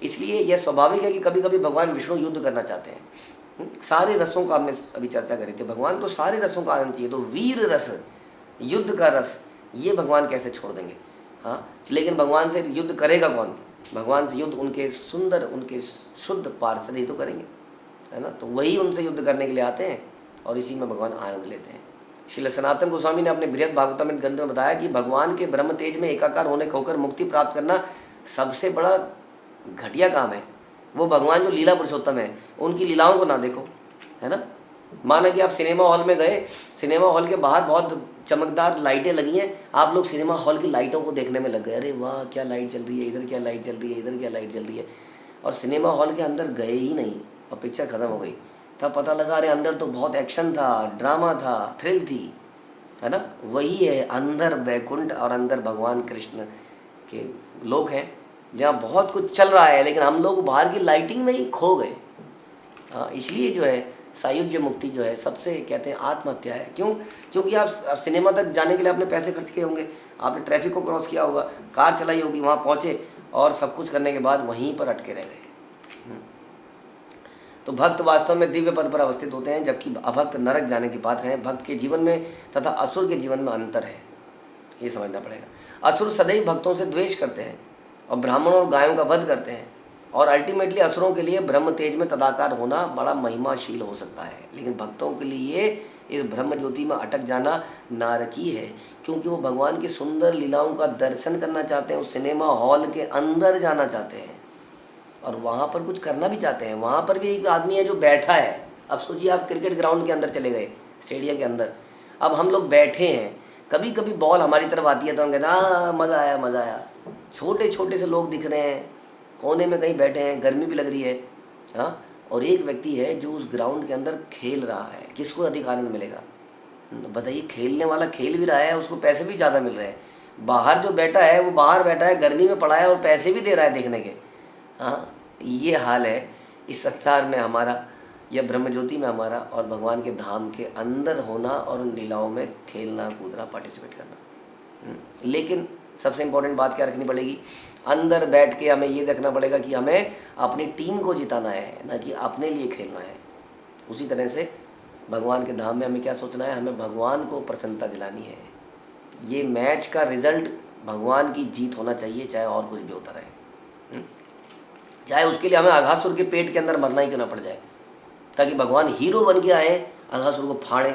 इसलिए यह स्वाभाविक है कि कभी कभी भगवान विष्णु युद्ध करना चाहते हैं। सारे रसों का हमने अभी चर्चा करी थी, भगवान को सारे रसों का आनंद चाहिए, तो वीर रस, युद्ध का रस, ये भगवान कैसे छोड़ देंगे। हाँ, लेकिन भगवान से युद्ध करेगा कौन, भगवान से युद्ध उनके सुंदर, उनके शुद्ध पार्षद ही तो करेंगे, है ना। तो वही उनसे युद्ध करने के लिए आते हैं और इसी में भगवान आनंद लेते हैं। श्रील सनातन गोस्वामी ने अपने बृहद भागवतम ग्रंथ में बताया कि भगवान के ब्रह्म तेज में एकाकार होने को होकर मुक्ति प्राप्त करना सबसे बड़ा घटिया काम है। वो भगवान जो लीला पुरुषोत्तम है उनकी लीलाओं को ना देखो, है ना। माना कि आप सिनेमा हॉल में गए, सिनेमा हॉल के बाहर बहुत चमकदार लाइटें लगी हैं, आप लोग सिनेमा हॉल की लाइटों को देखने में लग गए, अरे वाह क्या लाइट चल रही है, इधर क्या लाइट चल रही है, इधर क्या लाइट चल रही है, और सिनेमा हॉल के अंदर गए ही नहीं और पिक्चर खत्म हो गई। तब पता लगा अरे अंदर तो बहुत एक्शन था, ड्रामा था, थ्रिल थी, है ना। वही है अंदर वैकुंठ और अंदर भगवान कृष्ण के लोग हैं जहाँ बहुत कुछ चल रहा है, लेकिन हम लोग बाहर की लाइटिंग में ही खो गए। हाँ, इसलिए जो है सायुज्य मुक्ति जो है सबसे कहते हैं आत्महत्या है। क्यों? क्योंकि आप सिनेमा तक जाने के लिए आपने पैसे खर्च किए होंगे, आपने ट्रैफिक को क्रॉस किया होगा, कार चलाई होगी, वहाँ पहुँचे और सब कुछ करने के बाद वहीं पर अटके रह गए। तो भक्त वास्तव में दिव्य पद पर अवस्थित होते हैं, जबकि अभक्त नरक जाने की पात्र हैं। भक्त के जीवन में तथा असुर के जीवन में अंतर है, ये समझना पड़ेगा। असुर सदैव भक्तों से द्वेष करते हैं और ब्राह्मणों और गायों का वध करते हैं, और अल्टीमेटली असुरों के लिए ब्रह्म तेज में तदाकार होना बड़ा महिमाशील हो सकता है, लेकिन भक्तों के लिए इस ब्रह्म ज्योति में अटक जाना नारकी है, क्योंकि वो भगवान की सुंदर लीलाओं का दर्शन करना चाहते हैं, उस सिनेमा हॉल के अंदर जाना चाहते हैं और वहाँ पर कुछ करना भी चाहते हैं। वहाँ पर भी एक आदमी है जो बैठा है। अब सोचिए, आप क्रिकेट ग्राउंड के अंदर चले गए, स्टेडियम के अंदर, अब हम लोग बैठे हैं, कभी कभी बॉल हमारी तरफ आती है तो हम कहते हैं हाँ मज़ा आया मज़ा आया। छोटे छोटे से लोग दिख रहे हैं, कोने में कहीं बैठे हैं, गर्मी भी लग रही है, हाँ, और एक व्यक्ति है जो उस ग्राउंड के अंदर खेल रहा है। किसको अधिक आनंद मिलेगा बताइए? खेलने वाला खेल भी रहा है, उसको पैसे भी ज़्यादा मिल रहे हैं। बाहर जो बैठा है वो बाहर बैठा है, गर्मी में पड़ा है और पैसे भी दे रहा है देखने के। हाँ, ये हाल है इस संसार में हमारा, या ब्रह्मज्योति में हमारा, और भगवान के धाम के अंदर होना और उन लीलाओं में खेलना कूदना पार्टिसिपेट करना। लेकिन सबसे इम्पोर्टेंट बात क्या रखनी पड़ेगी? अंदर बैठ के हमें ये देखना पड़ेगा कि हमें अपनी टीम को जिताना है, ना कि अपने लिए खेलना है। उसी तरह से भगवान के धाम में हमें क्या सोचना है? हमें भगवान को प्रसन्नता दिलानी है। ये मैच का रिजल्ट भगवान की जीत होना चाहिए, चाहे और कुछ भी होता रहे, चाहे उसके लिए हमें अघासुर के पेट के अंदर मरना ही क्यों ना पड़ जाए, ताकि भगवान हीरो बन के आए, अघासुर को फाड़े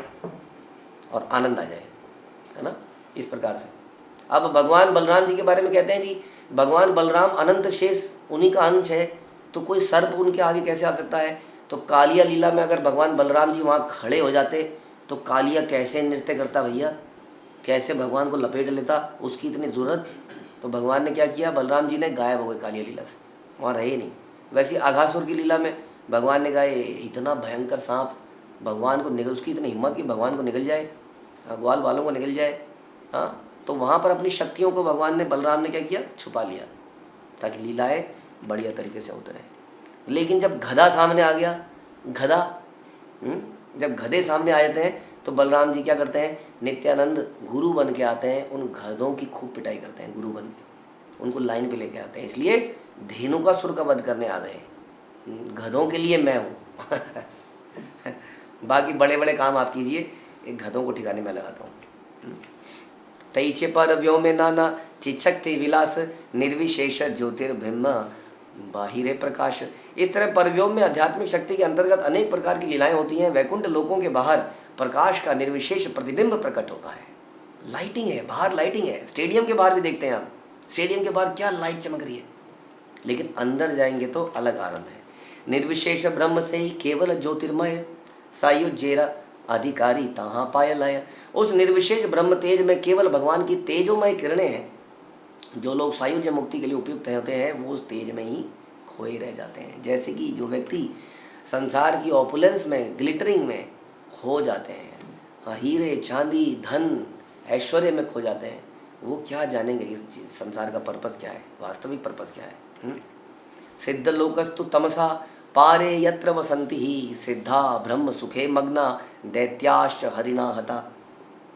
और आनंद आ जाए, है ना? इस प्रकार से अब भगवान बलराम जी के बारे में कहते हैं जी, भगवान बलराम अनंत शेष उन्हीं का अंश है, तो कोई सर्प उनके आगे कैसे आ सकता है? तो कालिया लीला में अगर भगवान बलराम जी वहाँ खड़े हो जाते तो कालिया कैसे नृत्य करता भैया, कैसे भगवान को लपेट लेता, उसकी इतनी ज़रूरत। तो भगवान ने क्या किया? बलराम जी ने गायब हो गए कालिया लीला से, वहाँ रहे नहीं। वैसे अघासुर की लीला में भगवान ने कहा इतना भयंकर सांप भगवान को निगल, उसकी इतनी हिम्मत कि भगवान को निगल जाए, ग्वाल वालों को निगल जाए। हाँ, तो वहाँ पर अपनी शक्तियों को भगवान ने, बलराम ने क्या किया? छुपा लिया, ताकि लीलाएं बढ़िया तरीके से होते रहे। लेकिन जब गधा सामने आ गया, गधा जब गधे सामने आ जाते हैं तो बलराम जी क्या करते हैं? नित्यानंद गुरु बन के आते हैं, उन गधों की खूब पिटाई करते हैं, गुरु बन के उनको लाइन पे लेके आते हैं। इसलिए धेनु का सुर का वध करने आ गए, गधों के लिए मैं हूँ। बाकी बड़े बड़े काम आप कीजिए, एक गधों को ठिकाने में लगाता हूँ। तैचे पर व्योमे नाना चिच्छक्ति विलास निर्विशेष ज्योतिर्ब्रह्म बाहिरे प्रकाश। इस तरह परव्योम में आध्यात्मिक शक्ति के अंतर्गत अनेक प्रकार की लीलाएं होती हैं। वैकुंठ लोकों के बाहर प्रकाश का निर्विशेष प्रतिबिंब प्रकट होता है। लाइटिंग है, बाहर लाइटिंग है, स्टेडियम के बाहर भी देखते हैं आप, स्टेडियम के बाहर क्या लाइट चमक रही है, लेकिन अंदर जाएंगे तो अलग आनंद है। निर्विशेष ब्रह्म से ही केवल ज्योतिर्मय सायुज्येरा अधिकारी तहाँ पाया लाया। उस निर्विशेष ब्रह्म तेज में केवल भगवान की तेजोमय किरणें हैं। जो लोग सायुज्य मुक्ति के लिए उपयुक्त होते हैं वो उस तेज में ही खोए रह जाते हैं। जैसे कि जो व्यक्ति संसार की ऑपुलेंस में, ग्लिटरिंग में खो जाते हैं, हाँ, हीरे चांदी धन ऐश्वर्य में खो जाते हैं, वो क्या जानेंगे इस संसार का पर्पस क्या है, वास्तविक पर्पस क्या है। सिद्ध लोकस्तु तमसा पारे यत्र वसंति ही सिद्धा ब्रह्म सुखे मग्ना दैत्याश्च हरिणा हता।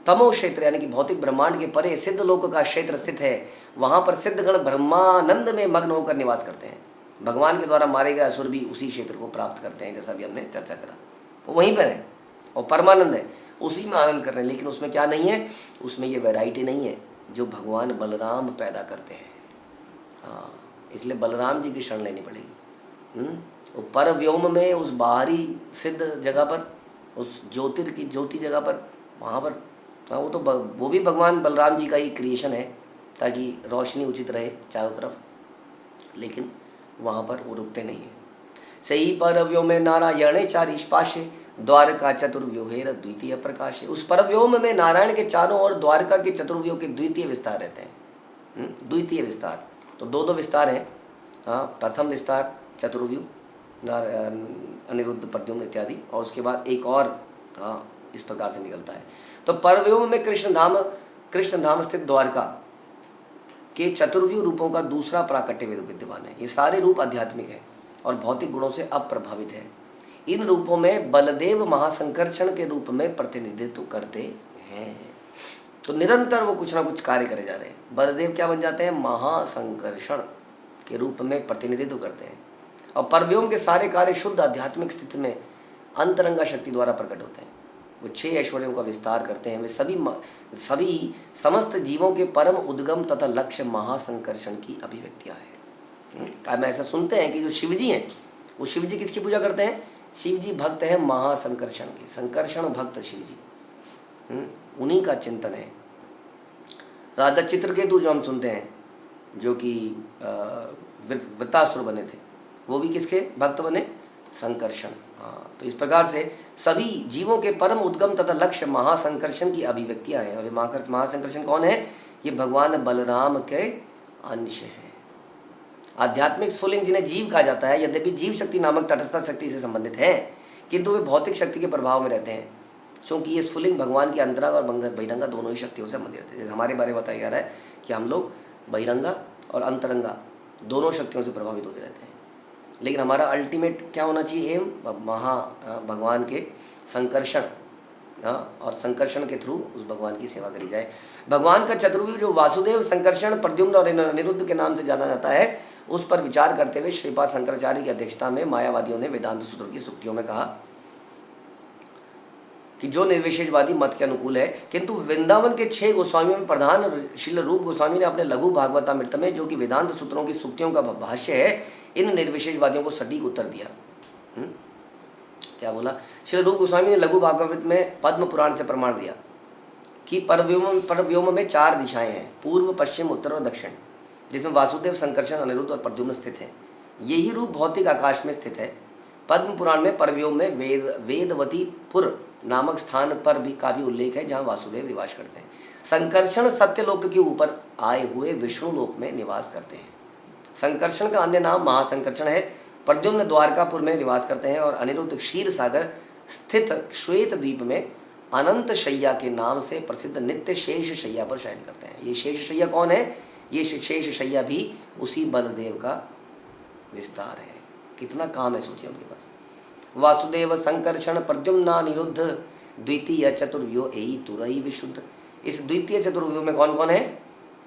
तमो क्षेत्र यानी कि भौतिक ब्रह्मांड के परे सिद्ध लोक का क्षेत्र स्थित है। वहाँ पर सिद्धगण ब्रह्मानंद में मग्न होकर निवास करते हैं। भगवान के द्वारा मारे गए असुर भी उसी क्षेत्र को प्राप्त करते हैं, जैसा भी हमने चर्चा करा। वो वहीं पर है और परमानंद है, उसी में आनंद कर रहे हैं। लेकिन उसमें क्या नहीं है? उसमें ये वैरायटी नहीं है जो भगवान बलराम पैदा करते हैं। हाँ, इसलिए बलराम जी की शरण लेनी पड़ेगी। वो पर व्योम में, उस बाहरी सिद्ध जगह पर, उस ज्योति जगह पर, वहाँ पर, हाँ, वो भी भगवान बलराम जी का ही क्रिएशन है, ताकि रोशनी उचित रहे चारों तरफ। लेकिन वहाँ पर वो रुकते नहीं हैं। सही परव्योम में नारायण चारीष्पाशे द्वारका चतुर्व्यूहेर द्वितीय प्रकाश। उस परव्योम में नारायण के चारों ओर द्वारका के चतुर्व्यूह के द्वितीय विस्तार रहते हैं। द्वितीय विस्तार तो दो विस्तार हैं। हाँ, प्रथम विस्तार चतुर्व्यूह अनिरुद्ध प्रद्युम्न इत्यादि, और उसके बाद एक और, हाँ, इस प्रकार से निकलता है। तो परव्योम में कृष्ण धाम स्थित द्वारका के चतुर्व्यूह रूपों का दूसरा प्राकट्य विद्यमान है। ये सारे रूप आध्यात्मिक हैं और भौतिक गुणों से अप्रभावित हैं। इन रूपों में बलदेव महासंकर्षण के रूप में प्रतिनिधित्व करते हैं। तो निरंतर वो कुछ ना कुछ कार्य करे जा रहे हैं। बलदेव क्या बन जाते हैं? महासंकर्षण के रूप में प्रतिनिधित्व करते हैं। और परव्योम के सारे कार्य शुद्ध आध्यात्मिक स्थिति में अंतरंगा शक्ति द्वारा प्रकट होते हैं। वो 6 ऐश्वर्यों का विस्तार करते हैं। वे सभी समस्त जीवों के परम उद्गम तथा लक्ष्य महासंकर्षण की अभिव्यक्तियाँ हैं। अब ऐसा सुनते हैं कि जो शिव जी हैं वो शिव जी किसकी पूजा करते हैं? शिव जी भक्त हैं महासंकर्षण के, संकर्षण भक्त शिव जी, उन्हीं का चिंतन है। राजा चित्रकेतु जो हम सुनते हैं, जो कि वृत्तासुर बने थे, वो भी किसके भक्त बने? संकर्षण। हाँ, तो इस प्रकार से सभी जीवों के परम उद्गम तथा लक्ष्य महासंकर्षण की अभिव्यक्तियां हैं। और ये महासंकर्षण कौन है? ये भगवान बलराम के अंश हैं। आध्यात्मिक स्फुलिंग जिन्हें जीव कहा जाता है, यद्यपि जीव शक्ति नामक तटस्थ शक्ति से संबंधित है, किंतु वे भौतिक शक्ति के प्रभाव में रहते हैं, क्योंकि ये स्फुलिंग भगवान की अंतरंगा और बहिरंगा दोनों ही शक्तियों से संबंधित रहते हैं। जैसे हमारे बारे में बताया जा रहा है कि हम लोग बहिरंगा और अंतरंगा दोनों शक्तियों से प्रभावित होते रहते हैं, लेकिन हमारा अल्टीमेट क्या होना चाहिए? एम भगवान के संकर्षण, और संकर्षण के थ्रू उस भगवान की सेवा करी जाए। भगवान का चतुर्व्यूह जो वासुदेव, संकर्षण, प्रद्युम्न और अनिरुद्ध के नाम से जाना जाता है, उस पर विचार करते हुए श्रीपाद शंकराचार्य की अध्यक्षता में मायावादियों ने वेदांत सूत्रों की सूक्तियों में कहा कि जो निर्विशेषवादी मत के अनुकूल है, किंतु वृंदावन के 6 गोस्वामियों में प्रधान श्रील रूप गोस्वामी ने अपने लघु भागवतामृत में, जो कि वेदांत सूत्रों की सूक्तियों का भाष्य है, इन निर्विशेषवादियों को सटीक उत्तर दिया। क्या बोला? श्रील रूप गोस्वामी ने लघु भागवत में पद्म पुराण से प्रमाण दिया कि परव्योम में 4 दिशाएं हैं, पूर्व, पश्चिम, उत्तर और दक्षिण, जिसमें वासुदेव, संकर्षण, अनिरुद्ध और प्रद्युम्न स्थित हैं। यही रूप भौतिक आकाश में स्थित है। पद्म पुराण में परव्योम में वेदवती पुर नामक स्थान पर भी का भी उल्लेख है, जहाँ वासुदेव निवास करते हैं। संकर्षण सत्यलोक के ऊपर आए हुए विष्णु लोक में निवास करते हैं। संकर्षण का अन्य नाम महासंकर्षण है। प्रद्युम्न द्वारकापुर में निवास करते हैं और अनिरुद्ध क्षीर सागर स्थित श्वेत द्वीप में अनंत शैया के नाम से प्रसिद्ध नित्य शेष शैया पर शयन करते हैं। ये शेष शैया कौन है? ये शेष शैया भी उसी बलदेव का विस्तार है। कितना काम है सोचिए उनके पास। वासुदेव, संकर्षण, प्रद्युम्ना, निरुद्ध, द्वितीय चतुर्व्यूह एई तुरई विशुद्ध। इस द्वितीय चतुर्व्यूह में कौन कौन है?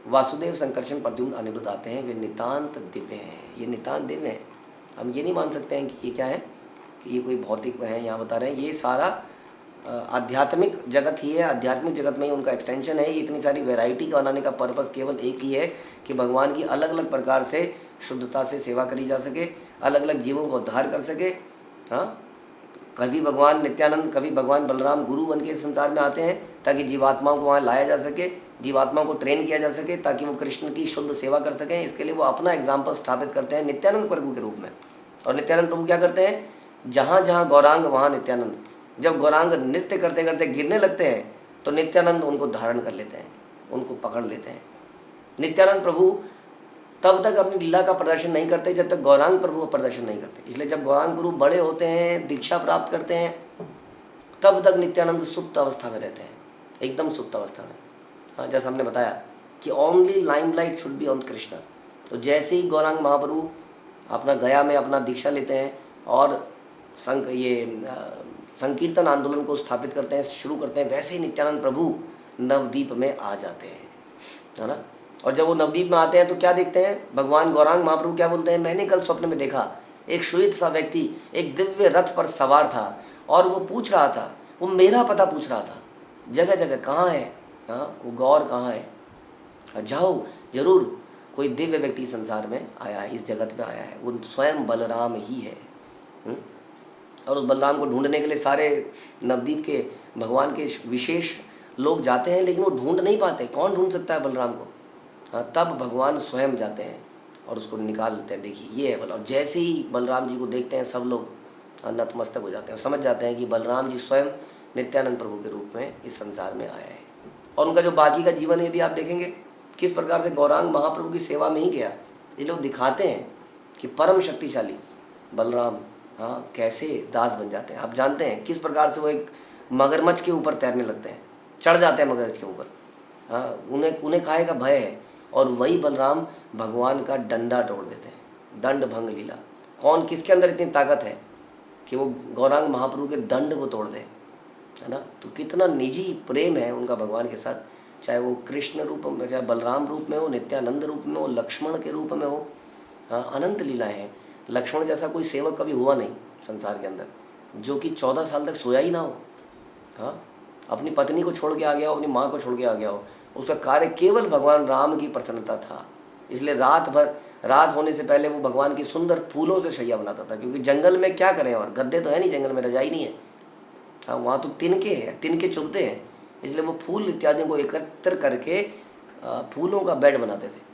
वासुदेव, संकर्षण, प्रद्युम्न, अनिरुद्ध आते हैं। वे नितांत दिव्य हैं। ये नितांत दिव्य हैं। हम ये नहीं मान सकते हैं कि ये क्या है, कि ये कोई भौतिक है। यहाँ बता रहे हैं ये सारा आध्यात्मिक जगत ही है। आध्यात्मिक जगत में ही उनका एक्सटेंशन है। ये इतनी सारी वैरायटी का बनाने का पर्पस केवल एक ही है कि भगवान की अलग अलग प्रकार से शुद्धता से सेवा करी जा सके, अलग अलग जीवों को उद्धार कर सके। हाँ, कभी भगवान नित्यानंद, कभी भगवान बलराम गुरु बन के संसार में आते हैं ताकि जीवात्माओं को वहाँ लाया जा सके, जीवात्माओं को ट्रेन किया जा सके ताकि वो कृष्ण की शुद्ध सेवा कर सकें। इसके लिए वो अपना एग्जाम्पल स्थापित करते हैं नित्यानंद प्रभु के रूप में। और नित्यानंद प्रभु क्या करते हैं? जहाँ जहाँ गौरांग वहाँ नित्यानंद। जब गौरांग नृत्य करते करते गिरने लगते हैं तो नित्यानंद उनको धारण कर लेते हैं, उनको पकड़ लेते हैं। नित्यानंद प्रभु तब तक अपनी लीला का प्रदर्शन नहीं करते जब तक गौरांग प्रभु का प्रदर्शन नहीं करते। इसलिए जब गौरांग गुरु बड़े होते हैं, दीक्षा प्राप्त करते हैं, तब तक नित्यानंद सुप्त अवस्था में रहते हैं, एकदम सुप्त अवस्था में। हाँ, जैसा हमने बताया कि only limelight should be on Krishna. तो जैसे ही गौरांग महाप्रभु अपना गया में अपना दीक्षा लेते हैं और संकीर्तन आंदोलन को स्थापित करते हैं, शुरू करते हैं, वैसे ही नित्यानंद प्रभु नवद्वीप में आ जाते हैं, है ना। और जब वो नवद्वीप में आते हैं तो क्या देखते हैं? भगवान गौरांग महाप्रभु क्या बोलते हैं? मैंने कल स्वप्न में देखा एक श्वेत सा व्यक्ति एक दिव्य रथ पर सवार था और वो पूछ रहा था, वो मेरा पता पूछ रहा था जगह जगह, कहाँ है? हाँ, वो गौर कहाँ है? जाओ जरूर, कोई दिव्य व्यक्ति संसार में आया है, इस जगत में आया है, वो स्वयं बलराम ही है। और उस बलराम को ढूंढने के लिए सारे नवद्वीप के भगवान के विशेष लोग जाते हैं, लेकिन वो ढूंढ नहीं पाते। कौन ढूंढ सकता है बलराम को? हाँ, तब भगवान स्वयं जाते हैं और उसको निकाल लेते हैं। देखिए ये है बलराम। जैसे ही बलराम जी को देखते हैं सब लोग नतमस्तक हो जाते हैं, समझ जाते हैं कि बलराम जी स्वयं नित्यानंद प्रभु के रूप में इस संसार में आया है। और उनका जो बाकी का जीवन यदि आप देखेंगे किस प्रकार से गौरांग महाप्रभु की सेवा में ही गया, ये लोग दिखाते हैं कि परम शक्तिशाली बलराम हाँ कैसे दास बन जाते हैं। आप जानते हैं किस प्रकार से वो एक मगरमच्छ के ऊपर तैरने लगते हैं, चढ़ जाते हैं मगरमच्छ के ऊपर। हाँ, उन्हें खाए का भय है और वही बलराम भगवान का डंडा तोड़ देते हैं। दंड भंग लीला। कौन किसके अंदर इतनी ताकत है कि वो गौरांग महाप्रभु के दंड को तोड़ दे, है ना। तो कितना निजी प्रेम है उनका भगवान के साथ, चाहे वो कृष्ण रूप में, चाहे बलराम रूप में हो, नित्यानंद रूप में हो, लक्ष्मण के रूप में हो। हाँ, अनंत लीलाएं हैं। लक्ष्मण जैसा कोई सेवक कभी हुआ नहीं संसार के अंदर जो कि 14 साल तक सोया ही ना हो। हाँ, अपनी पत्नी को छोड़ के आ गया हो, अपनी माँ को छोड़ के आ गया हो, उसका कार्य केवल भगवान राम की प्रसन्नता था। इसलिए रात होने से पहले वो भगवान की सुंदर फूलों से शैया बनाता था, क्योंकि जंगल में क्या करें, और गद्दे तो है नहीं जंगल में, रजाई नहीं है। हाँ, वहाँ तो तिनके हैं, तिनके चुभते हैं, इसलिए वो फूल इत्यादियों को एकत्र करके फूलों का बेड बनाते थे,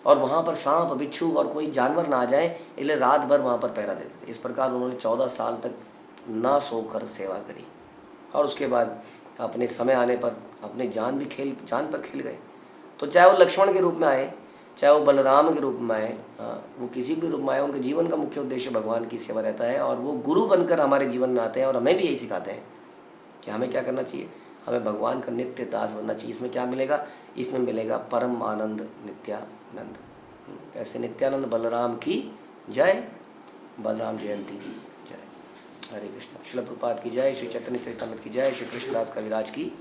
और वहाँ पर सांप बिच्छू और कोई जानवर ना आ जाए, इसलिए रात भर वहाँ पर पहरा देते थे। इस प्रकार उन्होंने 14 साल तक ना सोकर सेवा करी, और उसके बाद अपने समय आने पर अपनी जान पर खेल गए। तो चाहे वो लक्ष्मण के रूप में आए, चाहे वो बलराम के रूप में आए, वो किसी भी रूप में आए, उनके जीवन का मुख्य उद्देश्य भगवान की सेवा रहता है, और वो गुरु बनकर हमारे जीवन में आते हैं और हमें भी यही सिखाते हैं कि हमें क्या करना चाहिए, हमें भगवान का नित्य दास बनना चाहिए। इसमें क्या मिलेगा, इसमें मिलेगा परम आनंद नित्यानंद। ऐसे नित्यानंद बलराम की जय, बलराम जयंती की जय। हरे कृष्ण। श्रील प्रभुपाद की जय, श्री चैतन्य चरितमृत की जय, श्री कृष्णदास कविराज की